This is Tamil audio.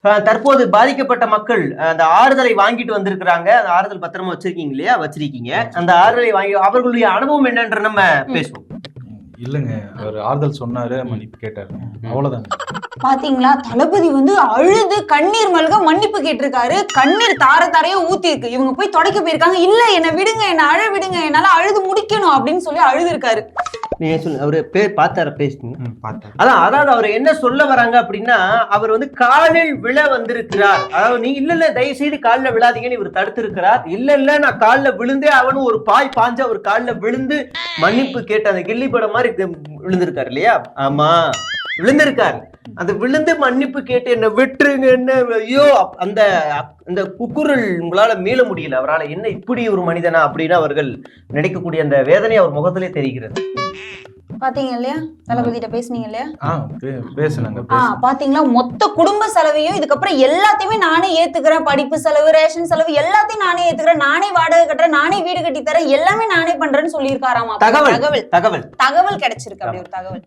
தற்போது பாதிக்கப்பட்ட மக்கள் அந்த ஆறுதலை வாங்கிட்டு வந்திருக்கிறாங்க. அந்த ஆறுதல் பத்திரமா வச்சிருக்கீங்க இல்லையா? வச்சிருக்கீங்க. அந்த ஆறுதலை வாங்கி அவர்களுடைய அனுபவம் என்னன்ற நம்ம பேசுவோம். இல்லங்க, அவர் ஆறுதல் சொன்னாரு, மன்னிப்பு கேட்டாரு, அவ்வளவுதான். பாத்தீங்களா, தளபதி அழுது கண்ணீர் மல்க மன்னிப்பு கேட்டிருக்காரு. கண்ணீர் தார தாரையா ஊத்தி இருக்கு. இவங்க போய் தொடக்க போயிருக்காங்க. இல்ல என்ன விடுங்க, என்ன அழ விடுங்க, என்னால அழுது முடிக்கணும் அப்படின்னு சொல்லி அழுது இருக்காரு. நீங்க சொல்லுங்க, அவரு பார்த்தார பேசுங்க. அதாவது அவர் என்ன சொல்ல வராங்க அப்படின்னா, அவர் காலில் விழ வந்திருக்கிறார். அதாவது நீ இல்ல தயவு செய்து காலில் விழாதீங்கன்னு இவர் தடுத்து இருக்கிறார். இல்ல நான் காலில் விழுந்தே அவனு ஒரு பாய் பாஞ்சு அவர் காலில் விழுந்து மன்னிப்பு கேட்ட அந்த கில்லி படம் மாதிரி விழுந்திருக்காரு இல்லையா? ஆமா, விழுந்திருக்காரு. அந்த விழுந்து மன்னிப்பு கேட்டு என்ன விட்டுருங்க, என்ன ஐயோ அந்த அந்த குக்குரல் உங்களால மீள முடியல. அவரால் என்ன இப்படி ஒரு மனிதனா அப்படின்னு அவர்கள் நினைக்கக்கூடிய அந்த வேதனை அவர் முகத்திலே தெரிகிறது. பாத்தீங்க இல்லையா, தளபதிட்ட பேசுனீங்க இல்லையா? பேசுனாங்க. பாத்தீங்களா, மொத்த குடும்ப செலவையும் இதுக்கப்புறம் எல்லாத்தையுமே நானே ஏத்துக்கிறேன். படிப்பு செலவு, ரேஷன் செலவு எல்லாத்தையும் நானே ஏத்துக்கிறேன். நானே வாடகை கட்டுறேன், நானே வீடு கட்டி தரேன், எல்லாமே நானே பண்றேன்னு சொல்லியிருக்காராமா. தகவல் கிடைச்சிருக்கு. அப்படி ஒரு தகவல்.